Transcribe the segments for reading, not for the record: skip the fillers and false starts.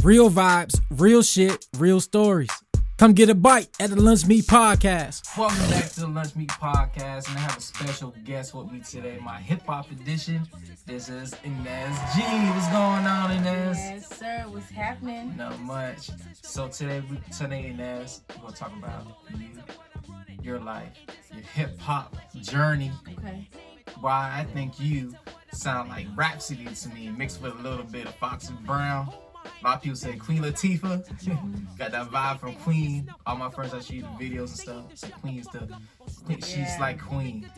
Real vibes, real shit, real stories. Come get a bite at the Lunch Meat Podcast. Welcome back to the Lunch Meat Podcast, and I have a special guest with me today, my hip-hop edition. This is Inez Gee. What's going on, Inez? Yes, sir. What's happening? Not much. So today, Inez, we're going to talk about you, your life, your hip-hop journey. Okay. Why I think you sound like Rhapsody to me, mixed with a little bit of Foxy Brown. A lot of people say Queen Latifah. Got that vibe from Queen. All my friends I see the videos and stuff. So she's like Queen.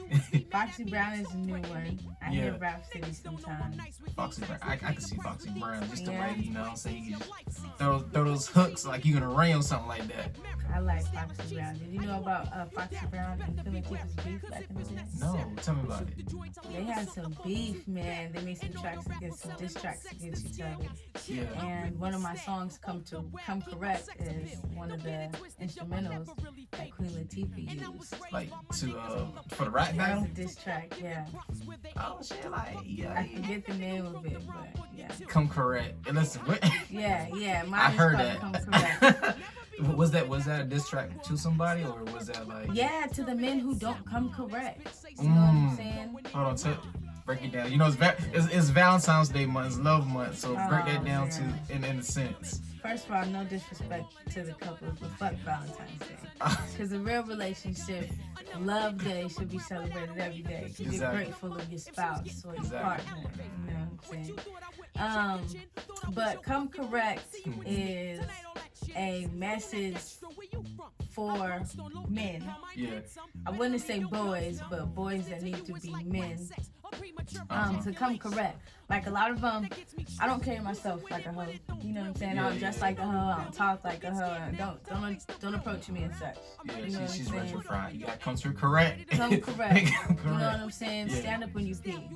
Foxy Brown is a new one. I hear Rhapsody sometimes. Foxy Brown. I can see Foxy Brown just the way, you know what I'm saying? You just throw those hooks like you in a ring or something like that. I like Foxy Brown. Did you know about Foxy Brown and Queen Latifah's beef back in the day? No, tell me about it. They had some beef, man. They made some diss tracks against each other. Yeah. And one of my songs, Come Correct, is one of the instrumentals that Queen Latifah used. Like for the rap battle? That's a diss track, yeah. Oh shit, like I forget the name of it, but yeah. Come Correct. And listen, Yeah. Mine I heard that. Come Correct. Was that a diss track to somebody, or was that like? Yeah, to the men who don't come correct. You know what I'm saying? Hold on, break it down. You know, it's Valentine's Day month, it's love month, so break that down to in a sense. First of all, no disrespect to the couples, but fuck Valentine's Day. Because a real relationship, Love Day should be celebrated every day. Because you're grateful of your spouse or your partner. You know what I'm saying? But Come Correct is a message for men. Yeah. I wouldn't say boys, but boys that need to be men. To come correct. Like a lot of them, I don't carry myself like a hoe. You know what I'm saying? I don't dress like a hoe. I don't talk like a hoe. Don't approach me and such. Yeah, you know she's retrofried. You gotta come to correct. Come correct. You know what I'm saying? Yeah. Stand up when you pee.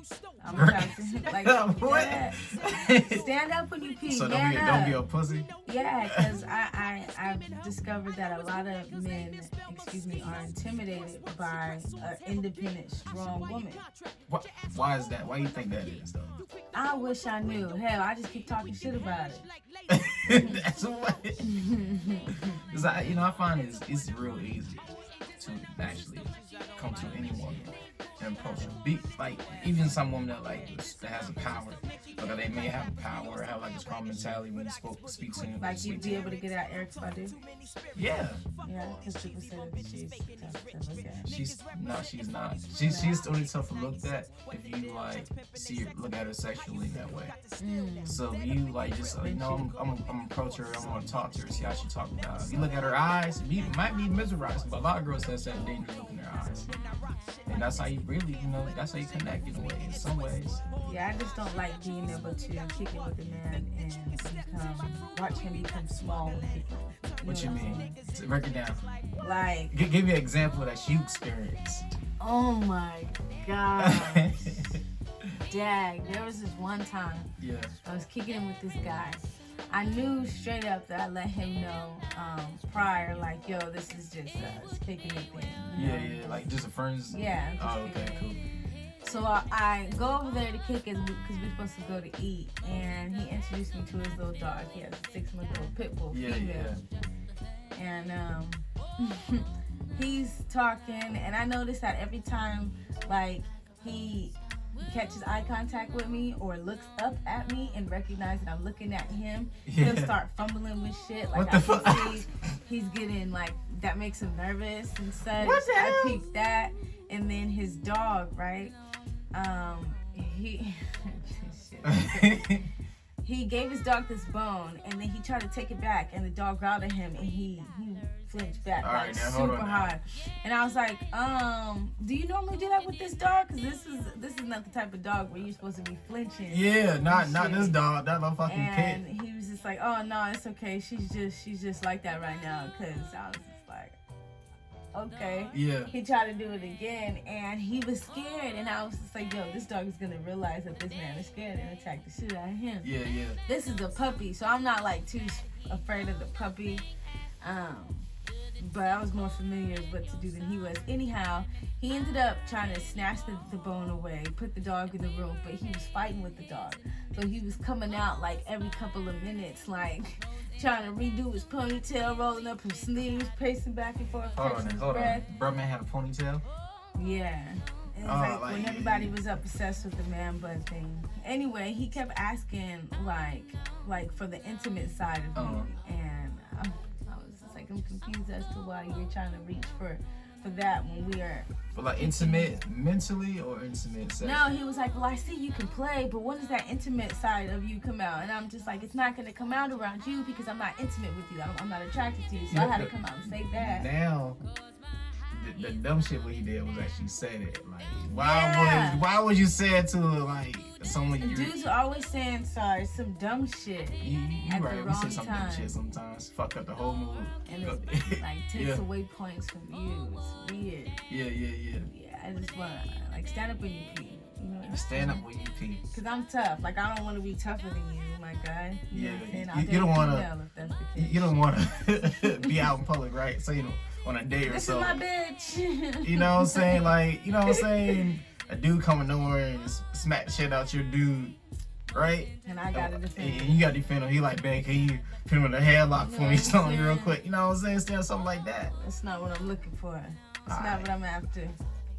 I'm trying to like stand up when you pee. So don't be a pussy. Yeah, because I've discovered that a lot of men, are intimidated by an independent, strong woman. Why is that? Why do you think that is, though? I wish I knew. Hell, I just keep talking shit about it. That's what. Because I find it's real easy to actually come to any woman and approach her. Like even some woman that has a power, like they may have a power or have like a strong mentality when they speak to him. Like you'd be able to get out Eric Badu. Yeah. Yeah, because people say that she's tough to look at. She's not. She's only tough to look at if you look at her sexually in that way. So you I'm approach her, I'm gonna talk to her, see how she talking about. If you look at her eyes, it might be mesmerizing, but a lot of girls have that dangerous look in their eyes. And that's how you really, that's how you connect in a way, in some ways. Yeah, I just don't like being able to kick it with a man and watch him become small with people. What you mean? Break it down. Like, give me an example that you experienced. Oh my God. Dag, there was this one time I was kicking it with this guy. I knew straight up that I let him know prior, like, yo, this is just us kicking it thing. Yeah, like just a friends. Yeah. Oh, okay, cool. So I go over there to kick it because we're supposed to go to eat, and he introduced me to his little dog. He has a 6-month-old pit bull female. And he's talking, and I noticed that every time, like, he catches eye contact with me or looks up at me and recognizes that I'm looking at him, he'll start fumbling with shit. Like, I can see he's getting, like, that makes him nervous and such. What the hell? I peeped that. And then his dog, right? He gave his dog this bone, and then he tried to take it back, and the dog growled at him, and he flinched back super hard. And I was like, do you normally do that with this dog? Because this is not the type of dog where you're supposed to be flinching. Yeah, not this dog, that motherfucking pit. And he was just like, oh no, it's okay. She's just like that right now. Because I was just like, okay. Yeah. He tried to do it again, and he was scared, and I was just like, yo, this dog is gonna realize that this man is scared and attack the shit out of him. Yeah. This is a puppy, so I'm not like too afraid of the puppy. but I was more familiar with what to do than he was. Anyhow, he ended up trying to snatch the bone away, put the dog in the room, but he was fighting with the dog. So he was coming out like every couple of minutes, like trying to redo his ponytail, rolling up his sleeves, pacing back and forth, catching his breath. Bro, man had a ponytail? Yeah. And it's like when everybody was obsessed with the man bun thing. Anyway, he kept asking like for the intimate side of me, and I was just like, I'm confused as to why you're trying to reach for that when we are. But like intimate mentally or intimate sexually? No, he was like, well, I see you can play, but when does that intimate side of you come out? And I'm just like, it's not going to come out around you because I'm not intimate with you. I'm not attracted to you, so I had to come out and say that. Now, the dumb shit what he did was actually say it. Like, why would you say it to like someone you? Dudes are always saying sorry, some dumb shit. You at right. The We wrong say some dumb time. shit sometimes. Fuck up the whole mood. And it like takes away points from you. It's weird. Yeah, I just want to like stand up when you pee. You know what I'm stand up when you pee. Cause I'm tough. Like I don't want to be tougher than you, my guy. You know what I'm saying? You don't want to. You don't want to be out in public, right? So you know, on a date or so. This is my bitch. You know what I'm saying? Like, you know what I'm saying? A dude coming nowhere and smack shit out your dude, right? And I gotta defend him. And you gotta defend him. He like, man, can you put him in a headlock for me, something real quick? You know what I'm saying? Something like that. That's not what I'm looking for. That's not what I'm after.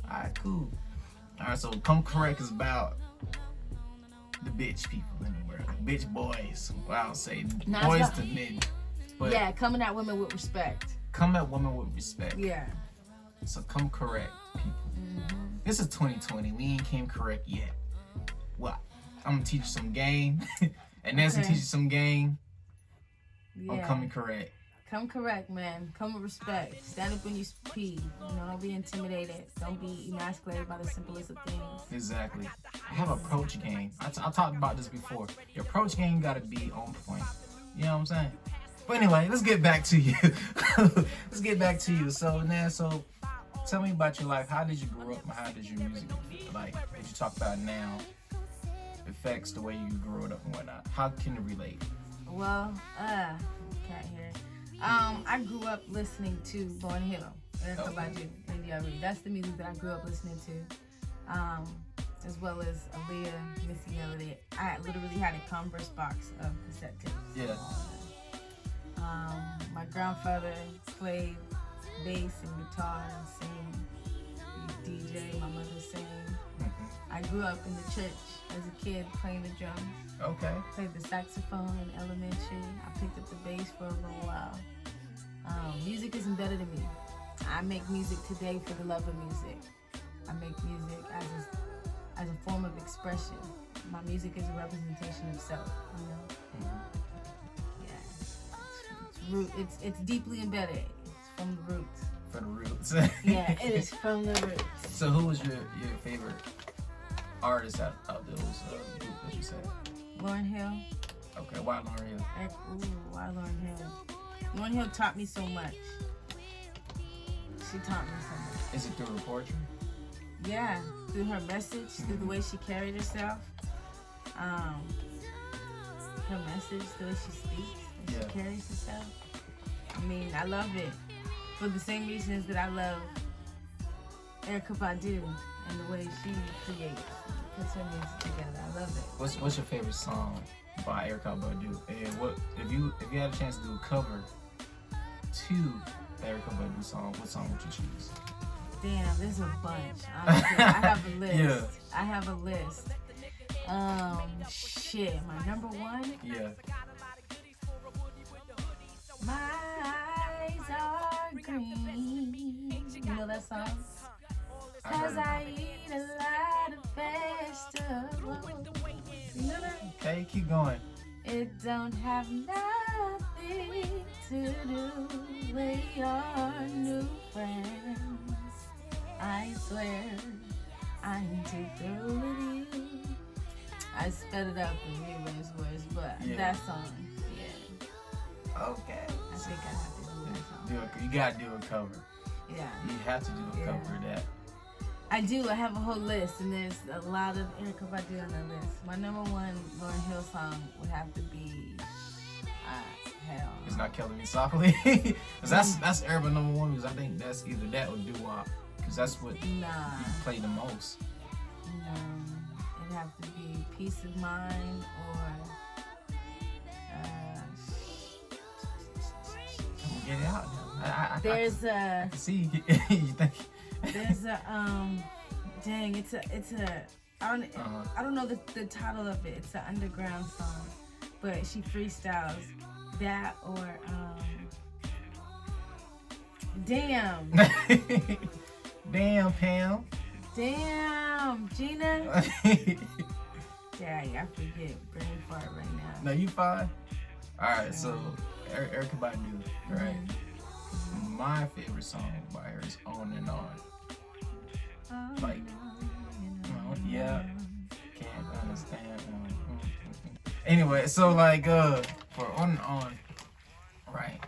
Alright, cool. Alright, so Come Correct is about the bitch people in the world. Bitch boys. Well, I'll say boys to men. But yeah, coming at women with respect. Come at women with respect. Yeah. So come correct, people. Mm-hmm. This is 2020. We ain't came correct yet. Well, I'm gonna teach you some game. And Nancy teach you some game. Yeah. I'm coming correct. Come correct, man. Come with respect. Stand up when you pee. You know, don't be intimidated. Don't be emasculated by the simplest of things. Exactly. Have approach game. I talked about this before. Your approach game gotta be on point. You know what I'm saying? But anyway, let's get back to you. Let's get back to you. So, Nan, tell me about your life. How did you grow up and how did your music, like, what you talk about now, affects the way you grew up and whatnot? How can it relate? Well, can't hear. I grew up listening to Lauryn Hill, Erykah Badu, India Reed. That's the music that I grew up listening to, as well as Aaliyah, Missy Elliott. I literally had a Converse box of cassette tapes. Yeah. My grandfather played bass and guitar and sang. He DJ, my mother sang. Mm-hmm. I grew up in the church as a kid playing the drums. Okay. Played the saxophone in elementary. I picked up the bass for a little while. Music is embedded in me. I make music today for the love of music. I make music as a form of expression. My music is a representation of self, you know? Mm-hmm. Yeah. It's deeply embedded. It's from the roots. From the roots. Yeah, it is from the roots. So who was your favorite artist out of those groups that you said? Lauryn Hill. Okay, why Lauryn Hill? Why Lauryn Hill? Lauryn Hill taught me so much. She taught me so much. Is it through her poetry? Yeah, through her message, through the way she carried herself. Her message, the way she speaks, and she carries herself. I mean, I love it. For the same reasons that I love Erykah Badu and the way she creates, puts her music together. I love it. What's your favorite song by Erykah Badu? And what if you had a chance to do a cover to the Erykah Badu song, what song would you choose? Damn, there's a bunch. Honestly, I have a list. Yeah. I have a list. Shit, my number one? Yeah. My eyes are green. You know that song? Cause I eat a lot of vegetables. You know that? Okay, keep going. It don't have nothing to do with your new friends. I swear I'm too through with you. I sped it up and rearranged words, but that song, yeah. Okay. I think I have to do that song. You gotta do a cover. Yeah. You have to do a cover of that. I do. I have a whole list, and there's a lot of Erykah Badu on the list. My number one Lauryn Hill song would have to be, hell. Is She's Not Killing Me Softly. Cause that's urban number one. Because I think that's either that or doo-wop. Cause that's what you play the most. No, it'd have to be Peace of Mind or. Get it out now. There's I can see you think. There's a dang, it's a I don't know the title of it. It's an underground song, but she freestyles that or damn. Damn, Pam. Damn, Gina. Dang, I forget. Brain fart right now. No, you fine. All right, so Erykah Badu, right? Mm-hmm. My favorite song by her is On and On. Like, yeah, can't understand. Anyway, so like, for On and On, right?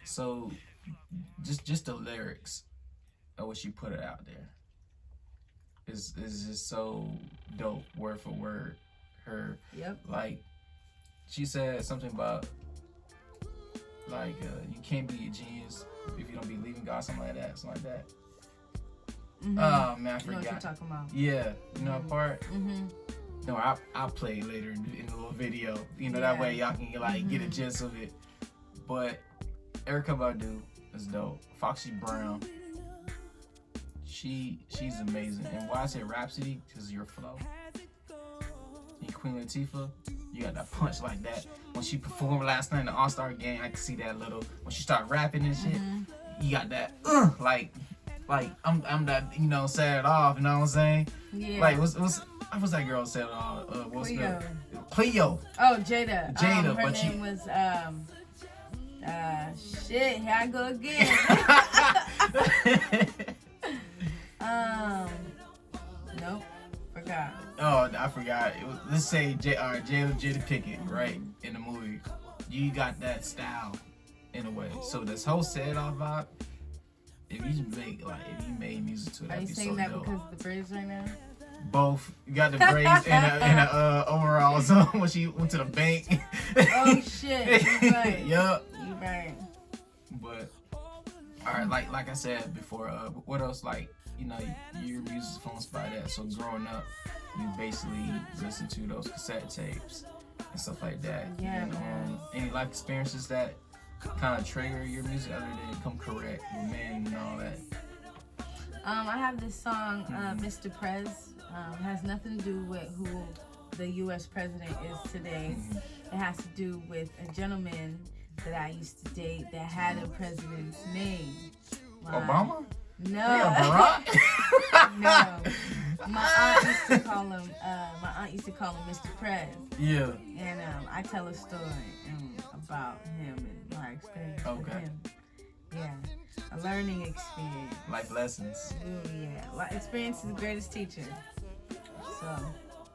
So, just the lyrics of what she put it out there is just so dope, word for word. Her, like, she said something about like you can't be a genius if you don't believe in God, something like that. Mm-hmm. Oh man, I forgot. You know what you're talking about? Yeah, you know that part. Mm-hmm. No, I'll play it later in the little video. You know that way y'all can like get a gist of it. But Erykah Badu is dope. Foxy Brown, she's amazing. And why I say Rhapsody? Because your flow. And Queen Latifah, you got that punch like that. When she performed last night in the All-Star game, I could see that little. When she started rapping and shit, you got that like I'm that, you know, set it off. You know what I'm saying? Yeah. Like what's that girl said? Cleo. Oh, Jada. Her but name was shit. Here I go again. Nope. Forgot. Oh, I forgot. It was, let's say Jada Pickett, right? In the movie, you got that style in a way. So this whole set off vibe. If you made music to it, are you saying that because of the braids right now? Both. You got the braids and a overalls on when she went to the bank. Oh shit! You right. Yup. You right. But all right, like I said before, what else? Like, you know, your music's influenced by that. So growing up, you basically listen to those cassette tapes and stuff like that. Yeah. And, any life experiences that kind of trigger your music other than Come Correct with Men and all that? I have this song, Mr. Prez. Has nothing to do with who the U.S. president is today. It has to do with a gentleman that I used to date that had a president's name. Obama? No. Yeah, Barack? No. My aunt used to call him Mr. Prez. Yeah. And I tell a story about him and my experience with him. Yeah. A learning experience. Life lessons. Ooh, yeah. Experience is the greatest teacher. So,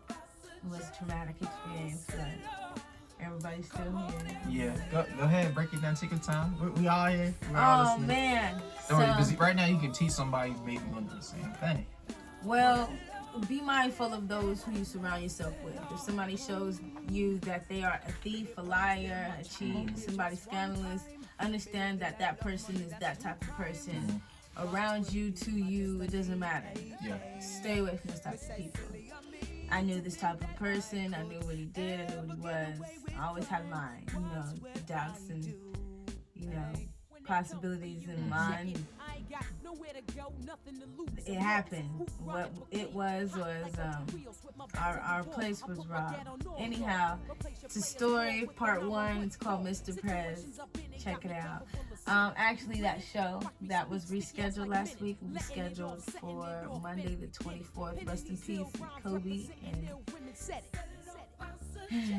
it was a traumatic experience, but everybody's still here. Yeah. Go ahead, break it down, take your time. We all here. We're all listening. Man. Don't worry, because right now you can teach somebody who maybe going to do the same thing. Well, be mindful of those who you surround yourself with. If somebody shows you that they are a thief, a liar, a cheat, somebody scandalous, understand that that person is that type of person. Around you, to you, it doesn't matter. Yeah. Stay away from this type of people. I knew this type of person. I knew what he did. I knew what he was. I always had my, doubts and, possibilities in mind. It happened. What it was our place was robbed. Anyhow, it's a story, part 1. It's called Mr. Prez. Check it out. Actually, that show that was rescheduled last week will be scheduled for Monday the 24th. Rest in peace, Kobe and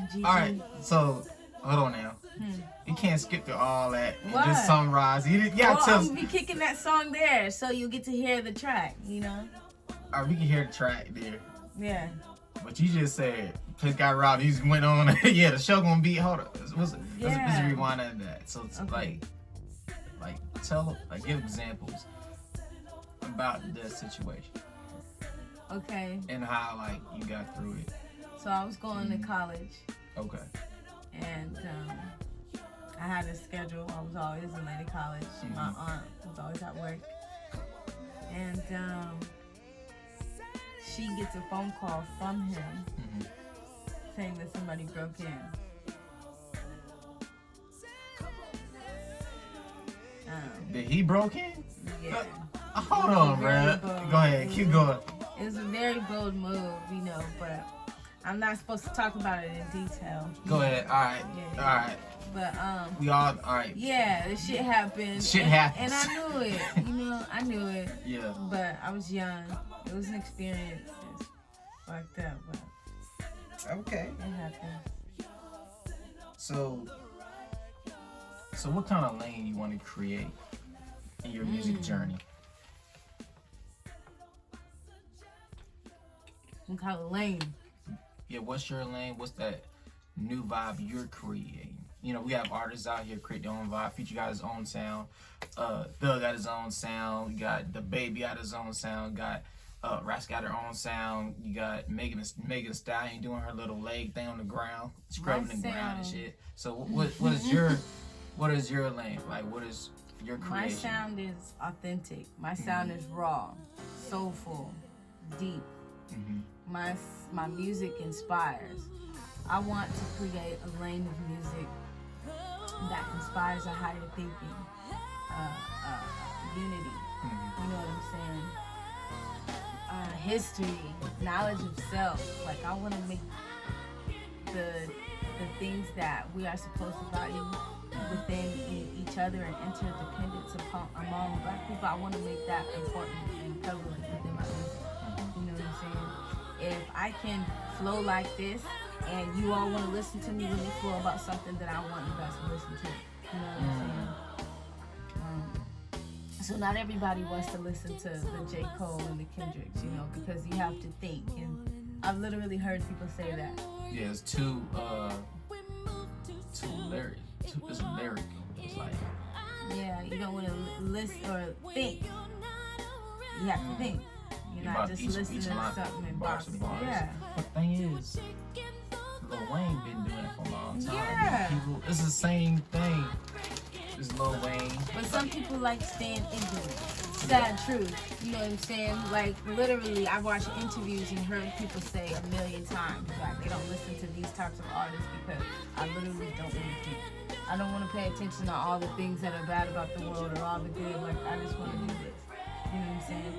Gigi. All right, so hold on now. You can't skip through all that and What? just summarize. I'm gonna be kicking that song there, so you'll get to hear the track. All right, we can hear the track there. Yeah. But you just said place got robbed. You just went on. Yeah, the show gonna be. Hold on. Let's rewind at that. So it's give examples about the situation. Okay. And how you got through it. So I was going to college. Okay. And I had a schedule. I was always in Lady College. My aunt was always at work. And she gets a phone call from him saying that somebody broke in. Did he broke in? Yeah. Hold on, bro. Go ahead. Keep going. It was a very bold move, but I'm not supposed to talk about it in detail. Go ahead. All right. Yeah. All right. But we all right. Yeah, this shit happened. Happens. And I knew it. I knew it. Yeah. But I was young. It was an experience. It's fucked up, but okay. It happened. So what kind of lane you want to create in your music journey? What kind of lane? Yeah, what's your lane? What's that new vibe you're creating? We have artists out here create their own vibe. Future got his own sound. Thug got his own sound. You got The Baby got his own sound. Got Ras got her own sound. You got Megan Thee Stallion doing her little leg thing on the ground, scrubbing the ground and shit. So what is your lane? Like, what is your creation? My sound is authentic. My sound is raw, soulful, deep. My music inspires. I want to create a lane of music that inspires a higher thinking, unity. You know what I'm saying? History, knowledge of self. Like, I want to make the things that we are supposed to value within each other and interdependence among Black people. I want to make that important and prevalent within my music. You know what I'm saying? If I can flow like this, and you all want to listen to me, let me flow about something that I want you guys to listen to. You know what I'm saying? So not everybody wants to listen to the J. Cole and the Kendricks, because you have to think. And I've literally heard people say that. Yeah, it's too lyric. It's lyric. It's like. Yeah, you don't want to listen or think. You have to think. You're not just listening to something and bars. Yeah. The thing is, Lil Wayne been doing it for a long time. Yeah. It's the same thing. It's Lil Wayne. But some people like staying ignorant. Sad truth. You know what I'm saying? Like, literally, I've watched interviews and heard people say a million times that they don't listen to these types of artists because I literally don't want to think. I don't want to pay attention to all the things that are bad about the world or all the good. Like, I just want to do this. You know what I'm saying?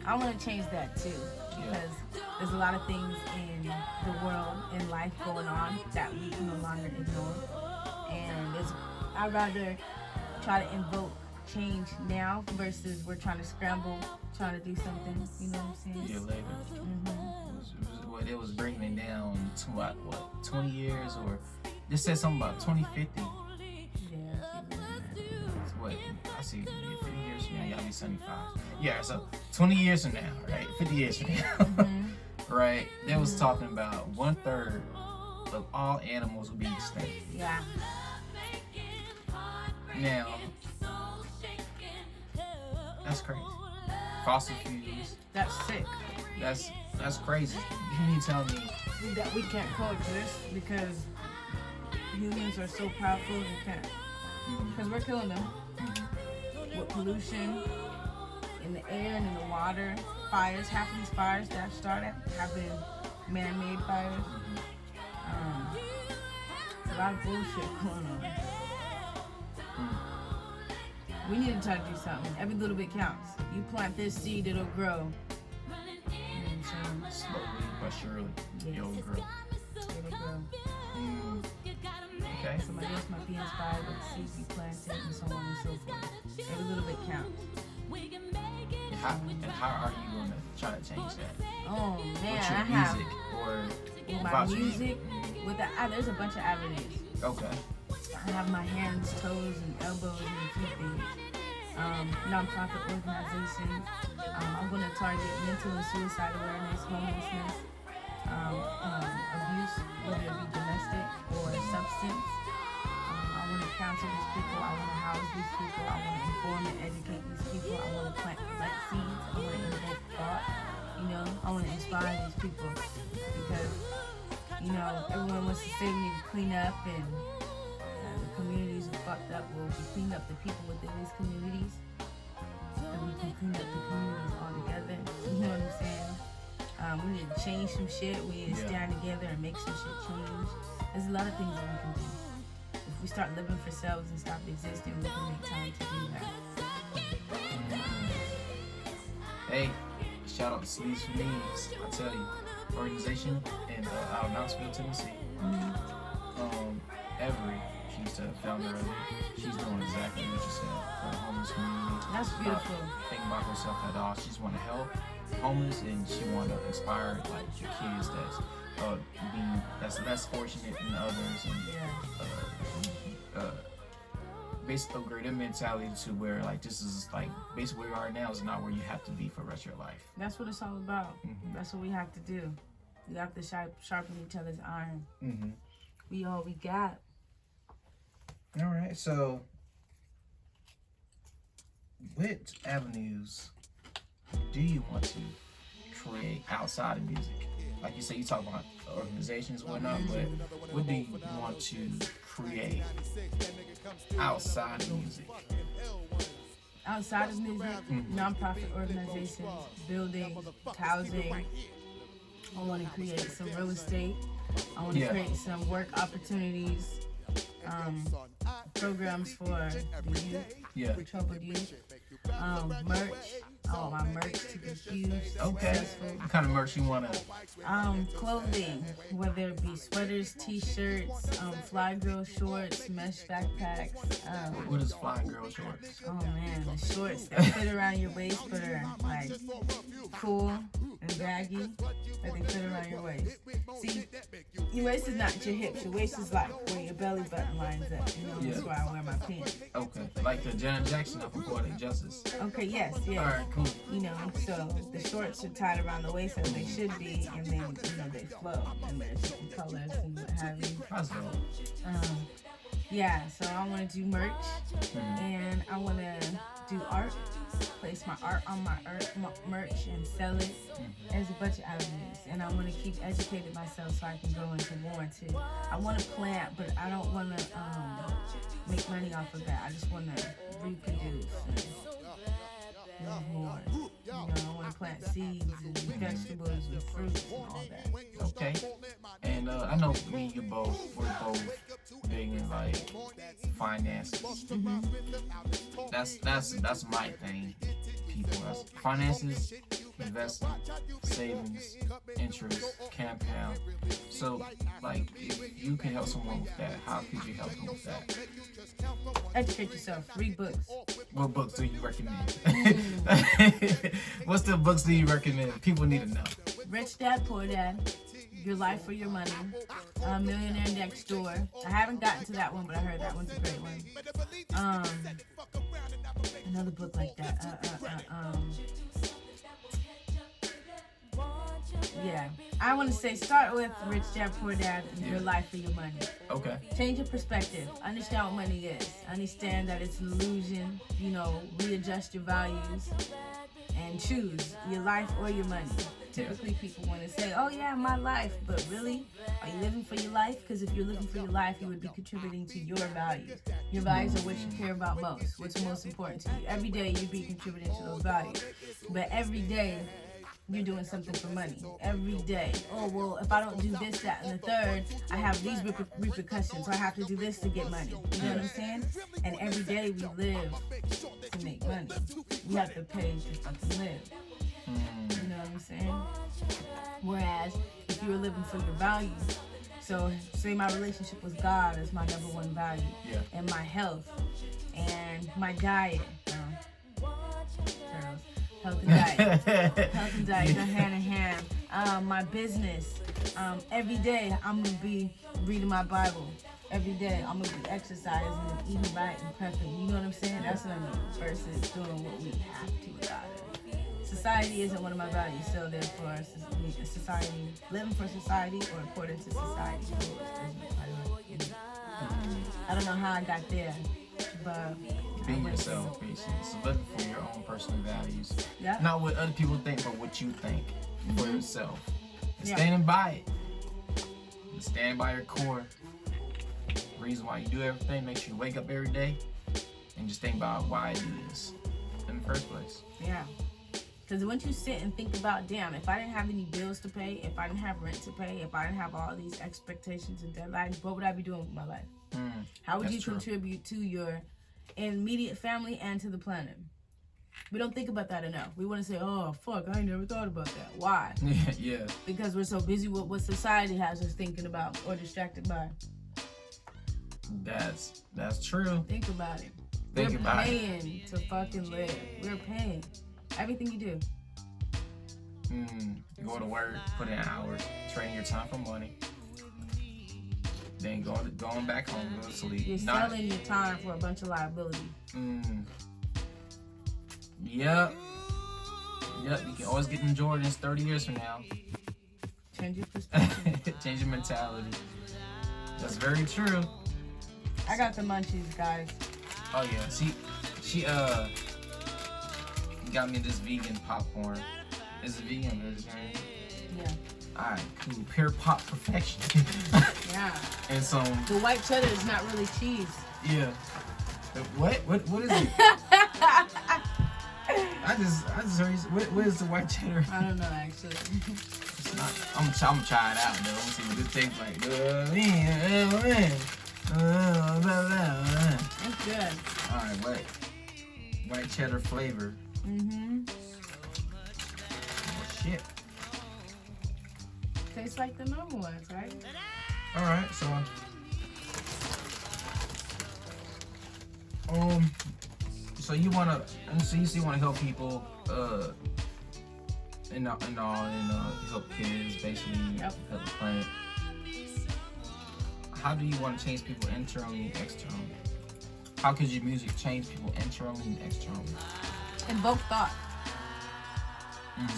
I want to change that too, because there's a lot of things in the world, in life going on that we can no longer ignore. And I'd rather try to invoke change now versus we're trying to scramble, trying to do something. You know what I'm saying? Yeah, later. It was bringing it down to what, 20 years, or they said something about 2050. What? I see 50 years from now, y'all be 75. Yeah, so 20 years from now, right? 50 years from now, right? They was talking about 1/3 of all animals will be extinct. Yeah. Now, that's crazy. Fossil fuels. That's sick. That's crazy. You mean tell me that we can't coexist because humans are so powerful we can't. Because we're killing them. With pollution in the air and in the water, fires. Half of these fires that started have been man-made fires. A lot of bullshit going on. We need to try to do something. Every little bit counts. You plant this seed, it'll grow. You know what I'm saying? Slowly but surely, it'll grow. It'll grow. Okay. Somebody else might be inspired by the seeds you planted and so on and so forth. Every little bit counts. And how are you going to try to change that? Oh man, with your music or my music. There's a bunch of avenues. Okay. I have my hands, toes, and elbows in a few things. Non-profit organizations. I'm going to target mental and suicide awareness, homelessness, abuse, whether it be domestic or substance. I want to counsel these people. I want to house these people. I want to inform and educate these people. I want to plant light seeds. I want to invoke thought. I want to inspire these people because, everyone wants to say we need to clean up and thought that will clean up the people within these communities. And we can clean up the communities all together. You know what I'm saying? We need to change some shit. We need to stand together and make some shit change. There's a lot of things that we can do. If we start living for selves and stop existing, we can make time to do that. Hey, shout out to Sleeves for Needs. I tell you, organization in out of Knoxville, Tennessee. Every, she's the founder of it. She's doing exactly what you said for the homeless community. That's beautiful. Not thinking about herself at all. She just want to help homeless, and she want to inspire like the kids that's less fortunate than others, and basically upgrade their mentality to where like this is like basically where you are now is not where you have to be for the rest of your life. That's what it's all about. That's what we have to do. We have to sharpen each other's iron. We all we got. All right, so what avenues do you want to create outside of music? Like you say, you talk about organizations and whatnot, but what do you want to create outside of music? Outside of music, nonprofit organizations, buildings, housing. I want to create some real estate. I want to create some work opportunities, programs for the youth, troubled youth, merch. I want my merch to be huge, successful. What kind of merch you want to? Clothing, whether it be sweaters, t-shirts, fly girl shorts, mesh backpacks. What is fly girl shorts? Oh man, the shorts that fit around your waist but are like cool and baggy, that they fit around your waist. See, your waist is not your hips. Your waist is like where your belly button lines up. You know, that's where I wear my pants. Okay, like the Janet Jackson of Poetic Justice. Okay, yes. All right, cool. You know, so the shorts are tied around the waist as they should be, and then they flow, and there's different colors and what have you. That's dope. So I want to do merch, and I want to do art. Place my art on my merch and sell it. There's a bunch of avenues, and I want to keep educating myself so I can go into warranty. I want to plant, but I don't want to make money off of that. I just want to reproduce and more. You know, I want to plant seeds and vegetables and fruits and all that. Okay. And I know me and you we're both big in like finances. That's my thing. People, that's finances, investing, savings, interest, compound. So, like, if you can help someone with that, how could you help them with that? Educate yourself. Read books. What books do you recommend? What's the books do you recommend? People need to know. Rich Dad, Poor Dad. Your Life or Your Money. Millionaire Next Door. I haven't gotten to that one, but I heard that one's a great one. Another book like that. I want to say start with Rich Dad, Poor Dad and Your Life or Your Money. Okay. Change your perspective. Understand what money is. Understand that it's an illusion. You know, readjust your values and choose your life or your money. Typically, people want to say, oh yeah, my life. But really, are you living for your life? Because if you're living for your life, you would be contributing to your values. Your values are what you care about most. What's most important to you. Every day, you'd be contributing to those values. But every day, you're doing something for money. Every day. Oh, well, if I don't do this, that, and the third, I have these repercussions. So I have to do this to get money. You know what I'm saying? And every day we live to make money. We have to pay to fucking live. You know what I'm saying? Whereas, if you were living for your values, so say my relationship with God is my number one value, and my health, and my diet, health and diet go hand in hand. My business, every day I'm gonna be reading my Bible. Every day I'm gonna be exercising and eating right and prepping. You know what I'm saying? That's what I mean. Versus doing what we have to about it. Society isn't one of my values, so therefore, society, living for society or according to society. I don't know how I got there, but being yourself, patience, living for your own personal values. Yeah. Not what other people think, but what you think for yourself. And standing by it. And stand by your core. reason why you do everything. Make sure you wake up every day and just think about why I do this in the first place. Yeah. Because once you sit and think about, damn, if I didn't have any bills to pay, if I didn't have rent to pay, if I didn't have all these expectations and deadlines, what would I be doing with my life? How would you contribute to your immediate family and to the planet? We don't think about that enough. We want to say, oh, fuck, I ain't never thought about that. Why? Yeah. Because we're so busy with what society has us thinking about or distracted by. That's true. Think about it. We're paying to fucking live. We're paying. Everything you do. You go to work, put in hours, trading your time for money. Then going back home, go to sleep. You're selling your time for a bunch of liability. Yep. You can always get in Jordans 30 years from now. Change your perspective. Change your mentality. That's very true. I got the munchies, guys. Oh yeah. She got me this vegan popcorn. Is it vegan or vegetarian? Yeah. Alright, cool. Pure pop perfection. Yeah. And so the white cheddar is not really cheese. Yeah. What is it? I just heard you say, what is the white cheddar? I don't know actually. It's not, I'm gonna try it out though. I'm gonna see what it tastes like. It's good. Alright, white cheddar flavor. Oh shit. Tastes like the normal ones, right? Alright, so you wanna help people and help kids, basically help the planet. How do you want to change people internally and externally? How could your music change people internally and externally? Invoke thought.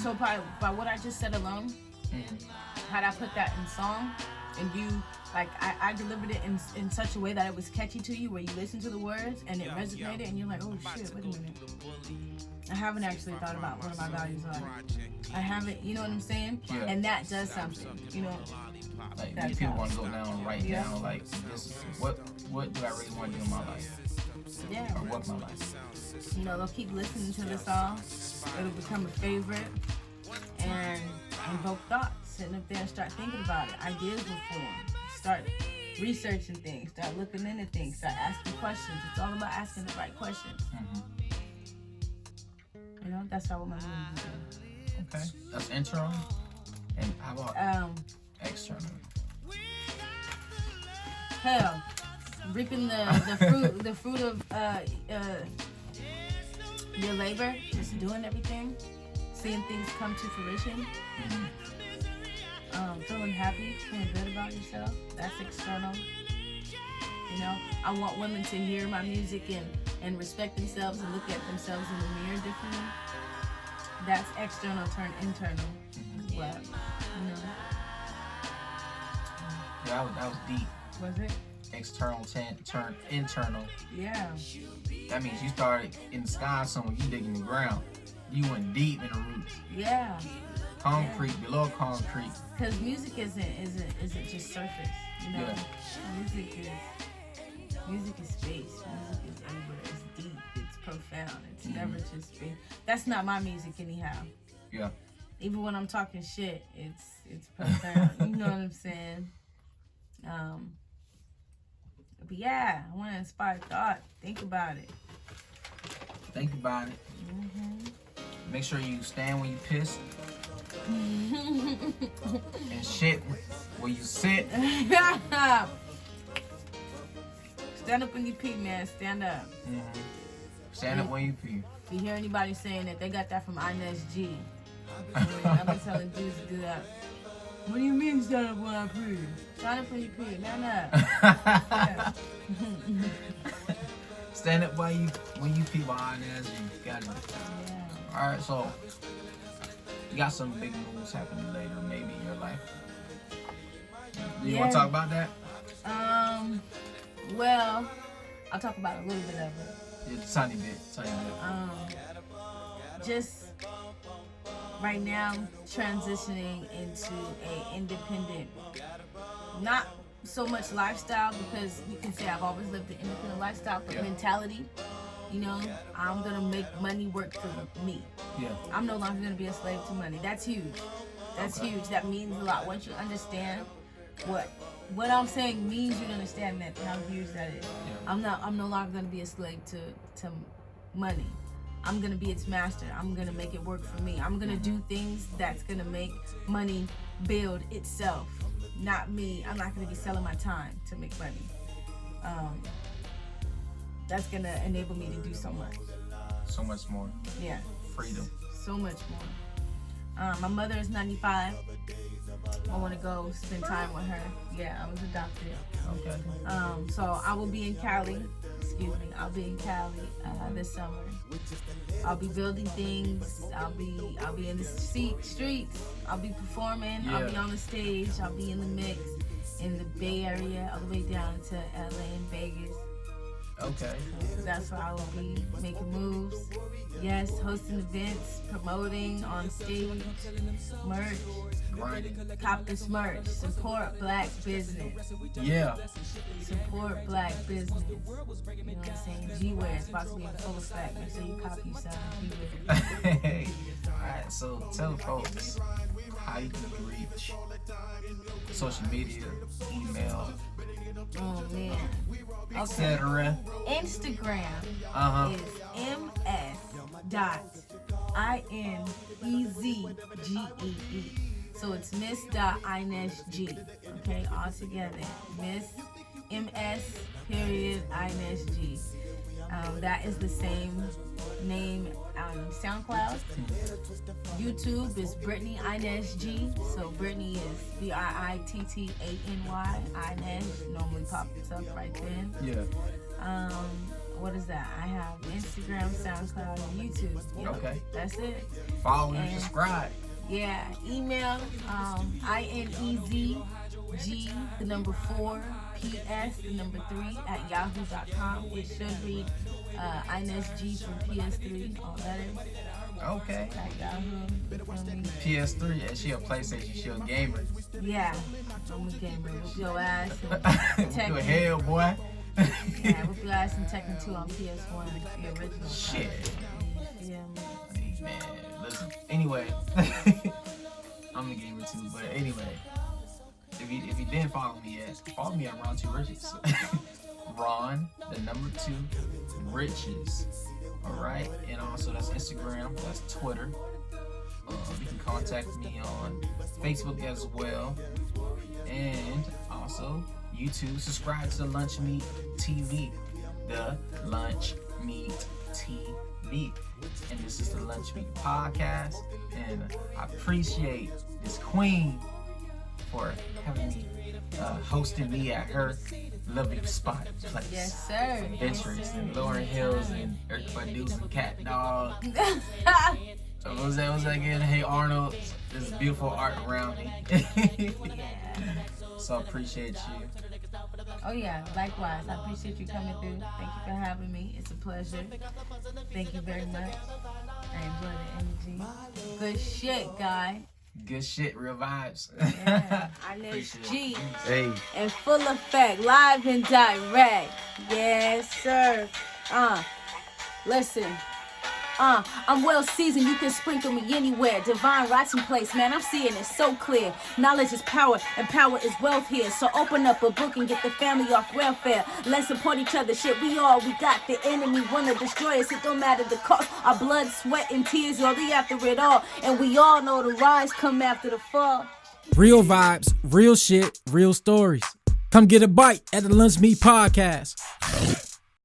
So by what I just said alone, had I put that in song, and you, like, I delivered it in such a way that it was catchy to you, where you listen to the words and it resonated, and you're like, oh shit, wait a minute. I haven't actually thought about what my values are. I haven't, you know what I'm saying? Yeah. And that does something, you know. Like, people want to go down and write down, like, this is, what do I really want to do in my life? Yeah. Or what my life? You know, they'll keep listening to the song. It'll become a favorite. And invoke thoughts. Sitting up there and start thinking about it. Ideas will form. Start researching things. Start looking into things. Start asking questions. It's all about asking the right questions. You know, that's how my movies do. Okay. That's internal. And how about external? Hell, reaping the fruit of your labor, just doing everything, seeing things come to fruition, feeling happy, feeling good about yourself. That's external. You know, I want women to hear my music and respect themselves and look at themselves in the mirror differently. That's external turned internal as well. You know. Yeah, that was deep. Was it? External turned internal. Yeah. That means you started in the sky somewhere, you digging the ground. You went deep in the roots. Yeah. Concrete, below concrete. Because music isn't just surface, you know. Yeah. Music is space. Music is everywhere. It's deep. It's profound. It's never just space. That's not my music anyhow. Yeah. Even when I'm talking shit, it's profound. You know what I'm saying? But yeah, I want to inspire thought. Think about it. Think about it. Make sure you stand when you piss. And shit where you sit. Stand up when you pee, man. Stand up. Stand up when you pee. If you hear anybody saying that they got that from Inez Gee, I've been telling dudes to do that. What do you mean stand up when I pee? Stand up when you pee. Man up. Yeah. Stand up when you pee behind Inez Gee. Got it. Yeah. Alright, so you got some big moves happening later, maybe in your life. Do you want to talk about that? Well, I'll talk about a little bit of it. Yeah, tiny bit. Just right now, transitioning into a independent, not so much lifestyle because you can say I've always lived the independent lifestyle, but mentality, you know, I'm gonna make money work for me. Yeah. I'm no longer gonna be a slave to money. That's huge. That's huge. That means a lot. Once you understand what I'm saying means, you understand that how huge that is. Yeah. I'm no longer gonna be a slave to money. I'm gonna be its master. I'm gonna make it work for me. I'm gonna do things that's gonna make money build itself, not me. I'm not gonna be selling my time to make money. That's gonna enable me to do so much. So much more. Yeah. Freedom. So much more. My mother is 95. I want to go spend time with her. Yeah, I was adopted. Okay. So I will be in Cali. I'll be in Cali this summer. I'll be building things. I'll be in the streets. I'll be performing. Yeah. I'll be on the stage. I'll be in the mix in the Bay Area, all the way down to LA and Vegas. Okay. So that's where I will be making moves. Yes, hosting events, promoting on stage, merch. Grinding. Cop this merch. Support black business. Yeah. Support black business. You know what I'm saying? G-Wear is about to be in full effect. Make sure you copy yourself G-Wear. Hey. Alright, so tell folks how you can reach social media, email, Oh man. etc. Instagram is ms.inezgee. So it's Miss.Inez Gee. Okay, all together. Miss MS period Inez Gee. That is the same name on SoundCloud. YouTube is Brittany Inez Gee. So Brittany is Brittany Inez. Normally pops up right then. Yeah. What is that? I have Instagram, SoundCloud, and YouTube. Yep. Okay. That's it. Follow and subscribe. Yeah. Email INEZG 4 PS 3 at yahoo.com. It should read Inez Gee from PS3, all letters. Okay. At Yahoo. PS3, and she a PlayStation, she a gamer. Yeah. I'm a gamer. With your ass. With your hell, boy. Yeah, with your ass and Tekken 2 on PS1, the original. Shit. Yeah, man. Listen. Anyway, I'm a gamer too, but anyway, if you didn't follow me yet, follow me at Ron 2 Riches. Ron, the number 2, Riches. Alright, and also that's Instagram, that's Twitter. You can contact me on Facebook as well, and also YouTube. Subscribe to the Lunch Meat TV, the Lunch Meat TV, and this is the Lunch Meat Podcast. And I appreciate this queen for having me, hosting me at her lovely spot place. Yes, sir. Adventures in Lauren Hills and everybody doing some cat dog. What was that again? Hey Arnold, there's beautiful art around me. So I appreciate you. Oh yeah, likewise. I appreciate you coming through. Thank you for having me. It's a pleasure. Thank you very much. I enjoy the energy. Good shit, guy. Good shit, real vibes. Yeah. Inez Gee. Hey. In full effect, live and direct. Yes, sir. Listen. I'm well seasoned, you can sprinkle me anywhere. Divine writing place, man, I'm seeing it so clear. Knowledge is power, and power is wealth here. So open up a book and get the family off welfare. Let's support each other, shit, we got the enemy wanna destroy us. It don't matter the cost, our blood, sweat, and tears, y'all, they after it all. And we all know the rise come after the fall. Real vibes, real shit, real stories. Come get a bite at the Lunch Meat Podcast.